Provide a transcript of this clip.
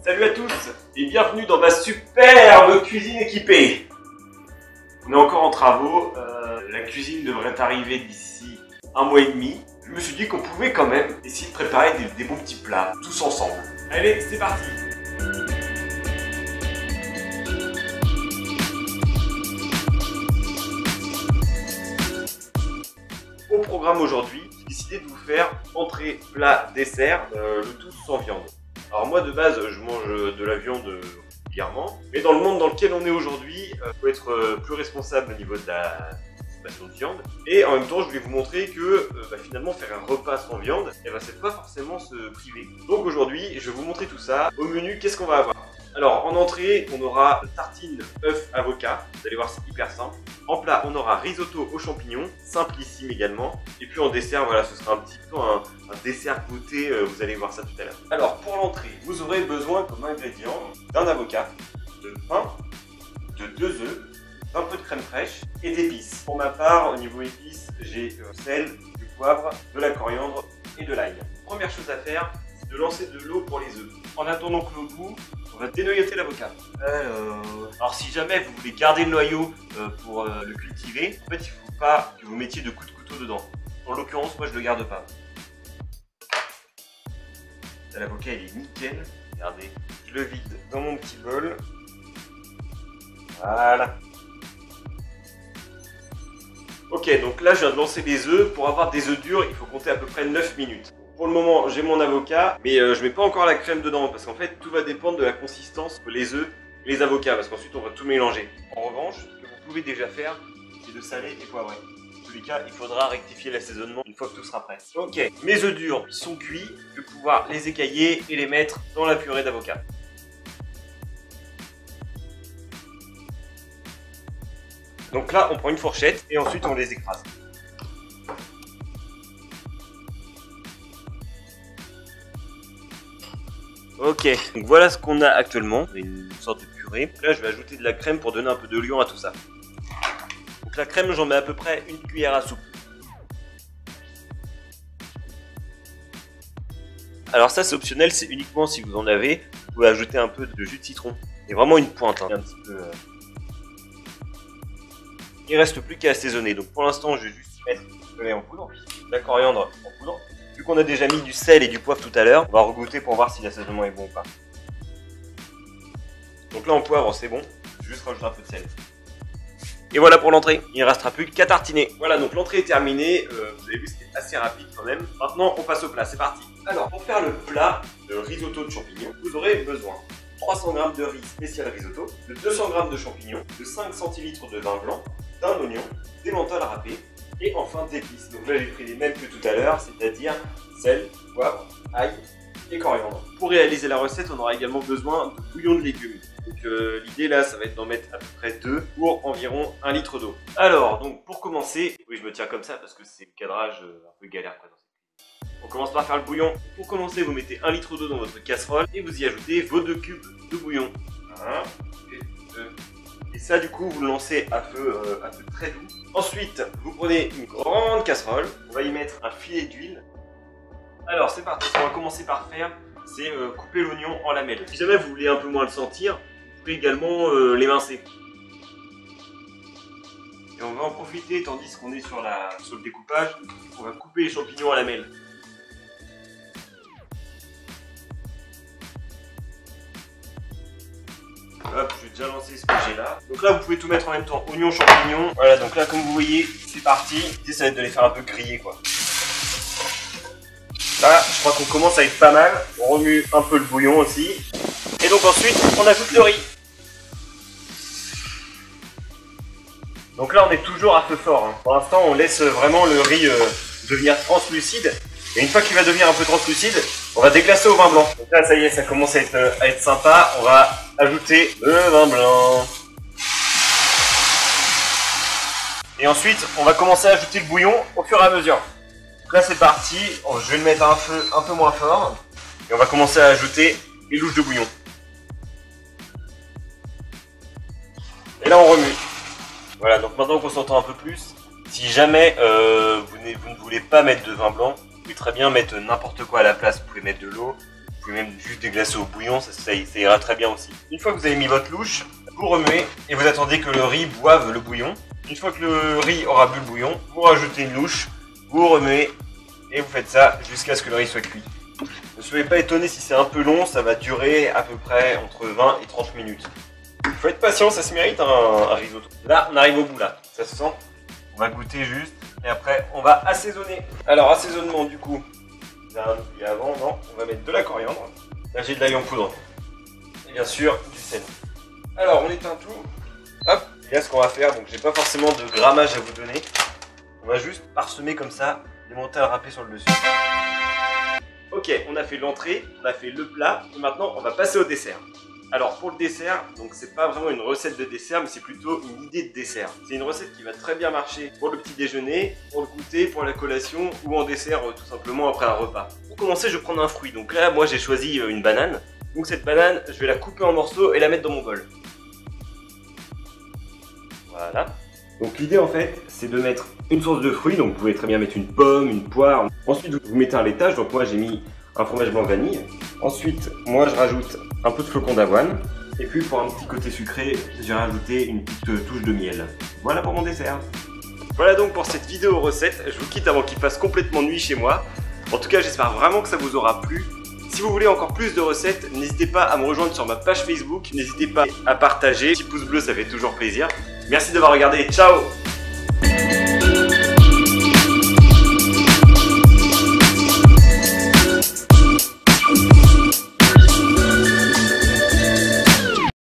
Salut à tous et bienvenue dans ma superbe cuisine équipée. On est encore en travaux, la cuisine devrait arriver d'ici 1 mois et demi. Je me suis dit qu'on pouvait quand même essayer de préparer des bons petits plats, tous ensemble. Allez, c'est parti! Au programme aujourd'hui, j'ai décidé de vous faire entrée, plat, dessert, le tout sans viande. Alors moi de base je mange de la viande régulièrement, mais dans le monde dans lequel on est aujourd'hui, il faut être plus responsable au niveau de la consommation de viande. Et en même temps je voulais vous montrer que finalement faire un repas sans viande, c'est pas forcément se priver. Donc aujourd'hui je vais vous montrer tout ça. Au menu, qu'est-ce qu'on va avoir? Alors en entrée on aura tartine, œuf, avocat, vous allez voir c'est hyper simple. En plat on aura risotto aux champignons, simplissime également. Et puis en dessert voilà, ce sera un petit peu un dessert goûté, vous allez voir ça tout à l'heure. Alors pour l'entrée vous aurez besoin comme ingrédient d'un avocat, de pain, de 2 œufs, d'un peu de crème fraîche et d'épices. Pour ma part au niveau épices j'ai sel, du poivre, de la coriandre et de l'ail. Première chose à faire, c'est de lancer de l'eau pour les œufs. En attendant que l'eau bout, on va dénoyauter l'avocat. Alors si jamais vous voulez garder le noyau pour le cultiver, en fait il ne faut pas que vous mettiez de coups de couteau dedans. En l'occurrence, moi je le garde pas. L'avocat il est nickel. Regardez, je le vide dans mon petit bol. Voilà. Ok, donc là je viens de lancer les œufs. Pour avoir des œufs durs, il faut compter à peu près 9 minutes. Pour le moment, j'ai mon avocat, mais je mets pas encore la crème dedans parce qu'en fait, tout va dépendre de la consistance que les œufs et les avocats, parce qu'ensuite on va tout mélanger. En revanche, ce que vous pouvez déjà faire, c'est de saler et poivrer. Dans tous les cas, il faudra rectifier l'assaisonnement une fois que tout sera prêt. Ok, mes œufs durs sont cuits, je vais pouvoir les écailler et les mettre dans la purée d'avocat. Donc là, on prend une fourchette et ensuite on les écrase. Ok, donc voilà ce qu'on a actuellement, une sorte de purée. Donc là je vais ajouter de la crème pour donner un peu de liant à tout ça. Donc la crème j'en mets à peu près une cuillère à soupe. Alors ça c'est optionnel, c'est uniquement si vous en avez. Vous pouvez ajouter un peu de jus de citron. Et vraiment une pointe, hein. Un petit peu. Il reste plus qu'à assaisonner. Donc pour l'instant je vais juste mettre de lait en poudre, de la coriandre en poudre. Vu qu'on a déjà mis du sel et du poivre tout à l'heure, on va regoûter pour voir si l'assaisonnement est bon ou pas. Donc là en poivre c'est bon, je vais juste rajouter un peu de sel. Et voilà pour l'entrée, il ne restera plus qu'à tartiner. Voilà, donc l'entrée est terminée, vous avez vu c'était assez rapide quand même. Maintenant on passe au plat, c'est parti. Alors pour faire le plat de risotto de champignons, vous aurez besoin de 300 g de riz spécial risotto, de 200 g de champignons, de 5 centilitres de vin blanc, d'un oignon, des menthols râpés, et enfin d'épices. Donc là j'ai pris les mêmes que tout à l'heure, c'est-à-dire sel, poivre, ail et coriandre. Pour réaliser la recette, on aura également besoin de bouillon de légumes. Donc l'idée là, ça va être d'en mettre à peu près 2 pour environ 1 litre d'eau. Alors donc pour commencer, oui je me tiens comme ça parce que c'est le cadrage un peu galère quoi. On commence par faire le bouillon. Pour commencer, vous mettez 1 litre d'eau dans votre casserole et vous y ajoutez vos 2 cubes de bouillon. 1 et 2. Et ça du coup vous le lancez à feu très doux. Ensuite vous prenez une grande casserole, on va y mettre un filet d'huile. Alors c'est parti, ce qu'on va commencer par faire c'est couper l'oignon en lamelles. Si jamais vous voulez un peu moins le sentir, vous pouvez également l'émincer. Et on va en profiter tandis qu'on est sur le découpage, on va couper les champignons en lamelles. Hop, je vais déjà lancer ce que j'ai là. Donc là, vous pouvez tout mettre en même temps. Oignons, champignons. Voilà, donc là, comme vous voyez, c'est parti. L'idée, ça va être de les faire un peu griller, quoi. Là, je crois qu'on commence à être pas mal. On remue un peu le bouillon aussi. Et donc ensuite, on ajoute le riz. Donc là, on est toujours à feu fort, hein. Pour l'instant, on laisse vraiment le riz devenir translucide. Et une fois qu'il va devenir un peu translucide, on va déglacer au vin blanc. Donc là, ça y est, ça commence à être sympa. On va ajouter le vin blanc. Et ensuite, on va commencer à ajouter le bouillon au fur et à mesure. Donc là, c'est parti. Je vais le mettre à un feu un peu moins fort. Et on va commencer à ajouter les louches de bouillon. Et là, on remue. Voilà, donc maintenant qu'on s'entend un peu plus, si jamais vous ne voulez pas mettre de vin blanc, vous pouvez très bien mettre n'importe quoi à la place. Vous pouvez mettre de l'eau, vous pouvez même juste déglacer au bouillon, ça ira très bien aussi. Une fois que vous avez mis votre louche, vous remuez et vous attendez que le riz boive le bouillon. Une fois que le riz aura bu le bouillon, vous rajoutez une louche, vous remuez et vous faites ça jusqu'à ce que le riz soit cuit. Ne soyez pas étonné si c'est un peu long, ça va durer à peu près entre 20 et 30 minutes. Il faut être patient, ça se mérite un risotto. Là, on arrive au bout là, ça se sent. On va goûter juste et après on va assaisonner. Alors assaisonnement du coup, j'ai un oublié avant, non, on va mettre de la coriandre. Là j'ai de l'ail en poudre. Et bien sûr du sel. Alors on éteint tout. Hop, et là ce qu'on va faire, donc j'ai pas forcément de grammage à vous donner. On va juste parsemer comme ça, des montées à râper sur le dessus. Ok, on a fait l'entrée, on a fait le plat, et maintenant on va passer au dessert. Alors pour le dessert, donc c'est pas vraiment une recette de dessert, mais c'est plutôt une idée de dessert. C'est une recette qui va très bien marcher pour le petit déjeuner, pour le goûter, pour la collation, ou en dessert tout simplement après un repas. Pour commencer, je vais prendre un fruit. Donc là, moi j'ai choisi une banane. Donc cette banane, je vais la couper en morceaux et la mettre dans mon bol. Voilà. Donc l'idée en fait, c'est de mettre une source de fruits, donc vous pouvez très bien mettre une pomme, une poire. Ensuite vous mettez un laitage, donc moi j'ai mis un fromage blanc vanille. Ensuite, moi je rajoute un peu de flocons d'avoine. Et puis pour un petit côté sucré, j'ai rajouté une petite touche de miel. Voilà pour mon dessert. Voilà donc pour cette vidéo recette, je vous quitte avant qu'il fasse complètement nuit chez moi. En tout cas j'espère vraiment que ça vous aura plu. Si vous voulez encore plus de recettes, n'hésitez pas à me rejoindre sur ma page Facebook. N'hésitez pas à partager, petit pouce bleu ça fait toujours plaisir. Merci d'avoir regardé, ciao!